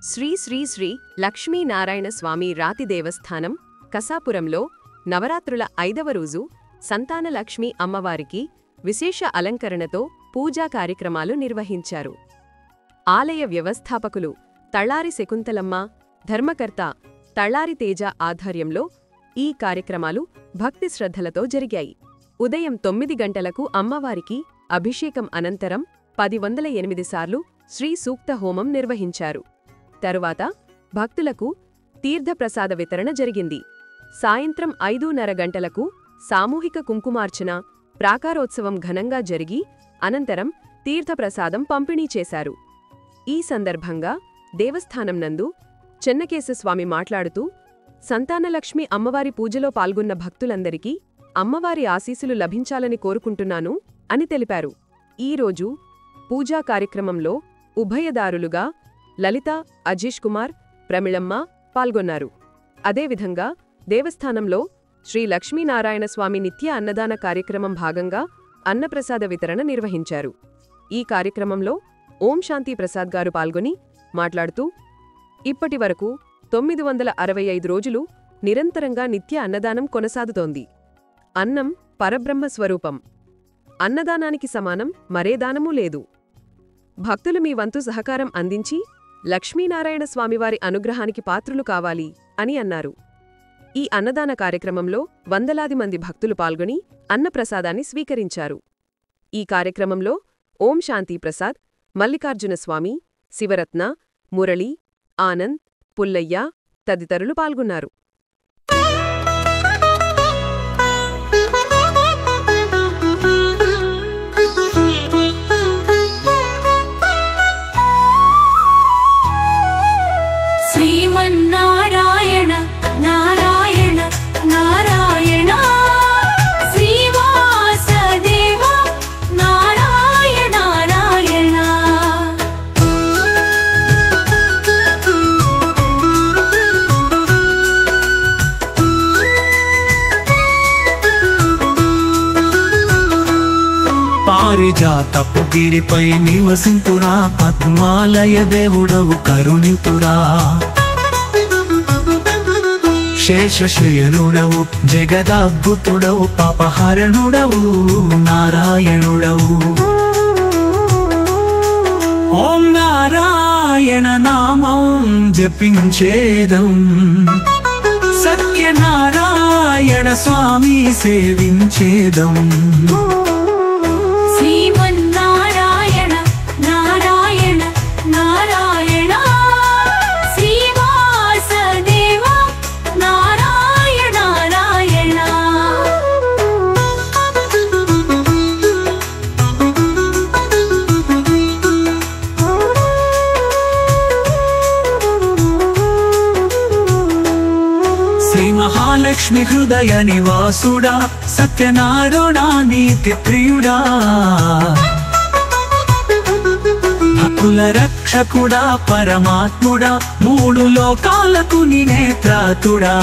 శ్రీ శ్రీ శ్రీ లక్ష్మీనారాయణ స్వామి రాతి దేవస్థానం కసాపురంలో నవరాత్రుల 5వ రోజు సంతానలక్ష్మి అమ్మవారికి విశేష అలంకరణతో పూజా కార్యక్రమాలు నిర్వహించారు. ఆలయ వ్యవస్థాపకులు తళ్ళారి శకుంతలమ్మ, ధర్మకర్త తళ్ళారి తేజ ఆధ్వర్యంలో ఈ కార్యక్రమాలు భక్తి శ్రద్ధలతో జరిగాయి. ఉదయం 9 గంటలకు అమ్మవారికి అభిషేకం అనంతరం 1008 సార్లు శ్రీ సూక్త హోమం నిర్వహించారు. తరువాత భక్తులకు తీర్థప్రసాద వితరణ జరిగింది. సాయంత్రం 5:30 గంటలకు సామూహిక కుంకుమార్చన, ప్రాకారోత్సవం ఘనంగా జరిగి అనంతరం తీర్థప్రసాదం పంపిణీ చేశారు. ఈ సందర్భంగా దేవస్థానం నందు చెన్నకేశస్వామి మాట్లాడుతూ, సంతానలక్ష్మి అమ్మవారి పూజలో పాల్గొన్న భక్తులందరికీ అమ్మవారి ఆశీస్సులు లభించాలని కోరుకుంటున్నాను అని తెలిపారు. ఈరోజు పూజా కార్యక్రమంలో ఉభయదారులుగా లలిత, అజీష్ కుమార్, ప్రమిళమ్మ పాల్గొన్నారు. అదేవిధంగా దేవస్థానంలో శ్రీ లక్ష్మీనారాయణ స్వామి నిత్య అన్నదాన కార్యక్రమం భాగంగా అన్నప్రసాద వితరణ నిర్వహించారు. ఈ కార్యక్రమంలో ఓం శాంతి ప్రసాద్ గారు పాల్గొని మాట్లాడుతూ, ఇప్పటివరకు 965 రోజులు నిరంతరంగా నిత్య అన్నదానం కొనసాగుతోంది. అన్నం పరబ్రహ్మ స్వరూపం. అన్నదానానికి సమానం మరే దానమూ లేదు. భక్తులు మీ వంతు సహకారం అందించి లక్ష్మీనారాయణ స్వామివారి అనుగ్రహానికి పాత్రులు కావాలి అని అన్నారు. ఈ అన్నదాన కార్యక్రమంలో వందలాది మంది భక్తులు పాల్గొని అన్నప్రసాదాన్ని స్వీకరించారు. ఈ కార్యక్రమంలో ఓం శాంతి ప్రసాద్, మల్లికార్జున స్వామి, శివరత్న, మురళి, ఆనంద్, పుల్లయ్య తదితరులు పాల్గొన్నారు. శ్రీమన్నారాయణ నారాయణ నారాయణ శ్రీవాసదేవ నారాయణ నారాయణ. పారిజాతపు గిరిపై నివసింతురా, పద్మాలయ దేవుడవు కరుణితురా. శేషశయనుడవు, జగదద్భుతుడవు, పాపహరణుడవు, నారాయణుడవు. ఓం నారాయణ నామం జపించేదం, సత్యనారాయణ స్వామి సేవించేదం. శ్రీమన్నారాయణ నారాయణ నారాయణ శ్రీవాసదేవ నారాయణ నారాయణ. శ్రీ మహాలక్ష్మి హృదయ నివాసుడా, సత్యనారాయణ నీతి ప్రియుడా. భక్తుల రక్షకుడా, పరమాత్ముడా, 3 లోకాలకు నీనే త్రాతుడా.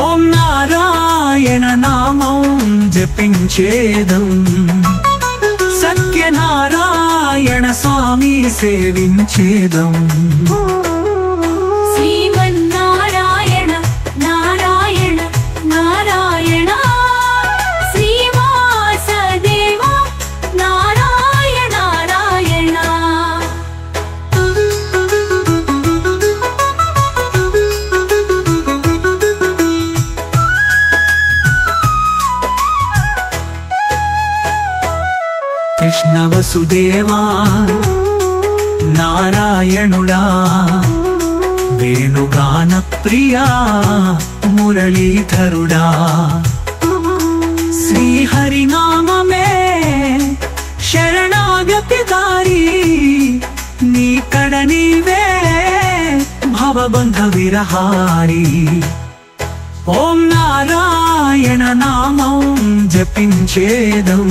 ఓం నారాయణ నామం జపించేదం, సత్యనారాయణ స్వామి సేవించేదం. శ్రీమన్నారాయణ నారాయణ నారాయణ శ్రీవాసదేవ నారాయణ నారాయణ. కృష్ణ వసుదేవా నారాయణుడా, వేణుగాన ప్రియా మురళీధరుడా. శ్రీహరినామమే శరణాగతి దారి, నీ కడ నీవే భవబంధ విరహారి. ఓం నారాయణ నామం జపించేదం,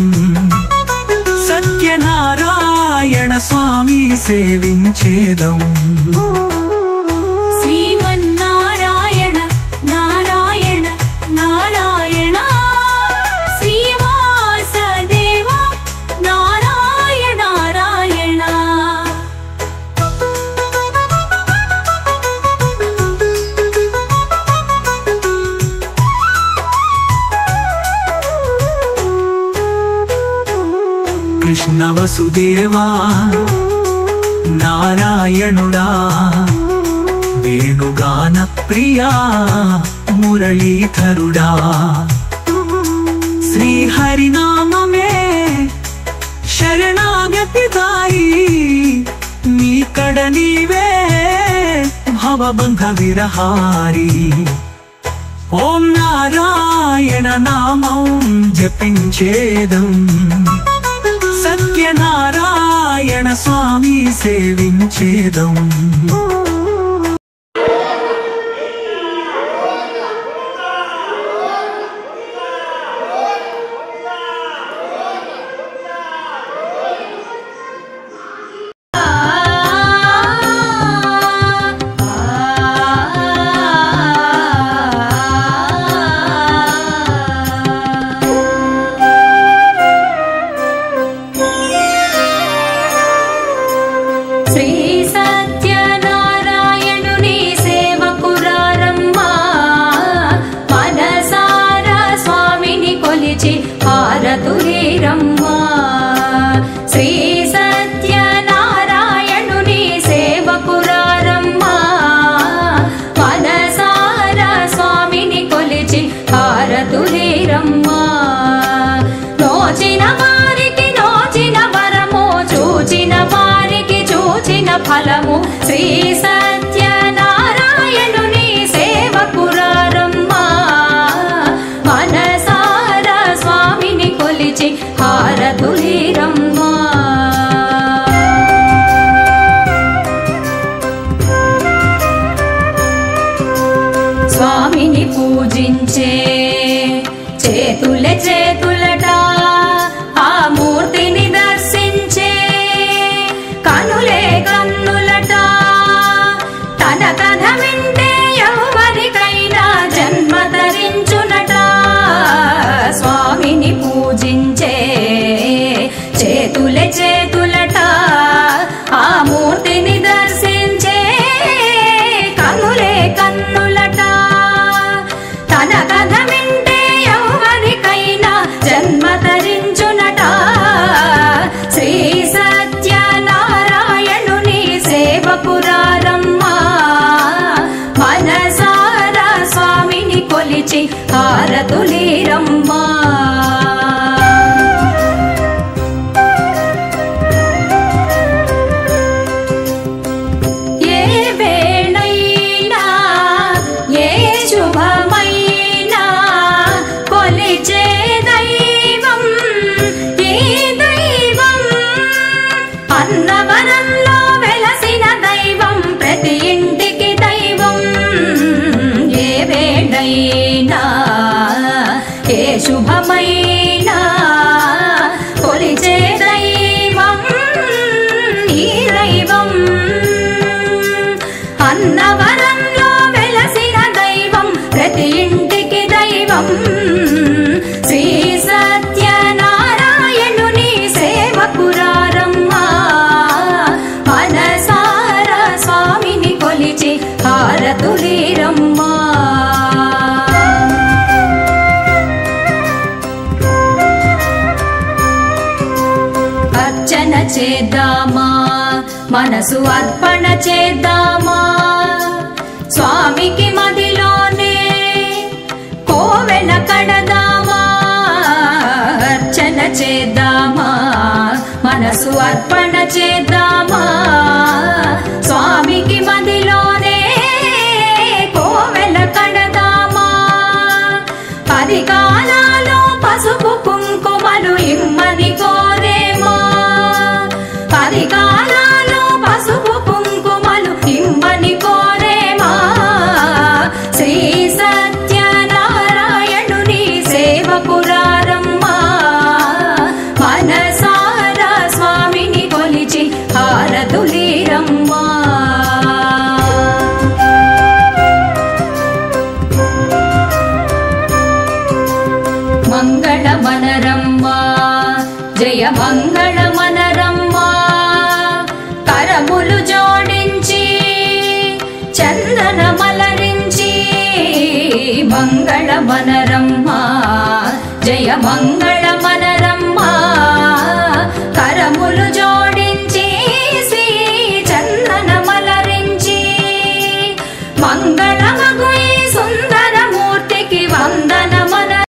సత్యనారాయణ స్వామి సేవించేదం. శ్రీమన్నారాయణ నారాయణ నారాయణ శ్రీవాసదేవ నారాయణ నారాయణ. నవసుదేవా నారాయణుడా వేణుగాన ప్రియా మురళీధరుడా శ్రీహరినామమే శరణాగతిదాయి నీకడ నీవే భవబంధ విరహారి ఓం నారాయణ నామం జపించేదం సత్యనారాయణ స్వామి సేవించేదం శ్రీ సత్యనారాయణుని సేవకురారమ్మా మనసార స్వామిని కొలిచి హారతులేరమ్మా నోచిన వారికి నోచిన వరము చూచిన వారికి చూచిన ఫలము శ్రీ సత్యనారాయణుని సేవకురారమ్మా మనసార స్వామిని కొలిచి హారతులేరమ్మా స్వామిని పూజించే చేతులే చేతులట ఆ మూర్తిని దర్శించే కనులే కన్నులట తన కథ వింటే ఎవరికైనా జన్మ ధరించునట స్వామిని పూజించే చేతులే చేతులట ఆ మూర్తిని దర్శించే కనులే కన్నులట తన కథ వింటే ఎవరికైనా జన్మ ధరించునట శ్రీ సత్యనారాయణుని సేవకురారమ్మా మనసార స్వామిని కొలిచి హారతులేరమ్మా ఏ వేళైనా ఏ శుభమైనా కొలిచే దైవం ఈ దైవం అన్నవరంలో వెలసిన దైవం ప్రతి ఇంటికి దైవం ఏ వేళైనా ఏ శుభమైనా కొలిచే దైవం ఈ దైవం అన్నవరంలో వెలసిన దైవం ప్రతి ఇంటికి దైవం శ్రీ సత్యనారాయణుని సేవకురారమ్మా మనసార స్వామిని కొలిచి హారతులేరమ్మా అర్చన చేద్దామా మనసు అర్పణ చేద్దామా స్వామికి మదిలోనే కోవెల కడదామా అర్చన చేద్దామా మనసు అర్పణ చేద్దామా స్వామికి మదిలోనే కోవెల కడదామా 10 కాలాలు పసుపు కుంకుమలు ఇమ్మని కోరేమా 10 కాలాలు పసుపు కుంకుమలు ఇమ్మని కోరేమా శ్రీ సత్యనారాయణుని సేవకురారమ్మా మనసార స్వామిని కొలిచి హారతులేరమ్మా మంగళమనరమ్మా జయ మంగళమనరమ్మా కరములు జోడించి చందన మలరించి మంగళమనరమ్మా జయ మంగళ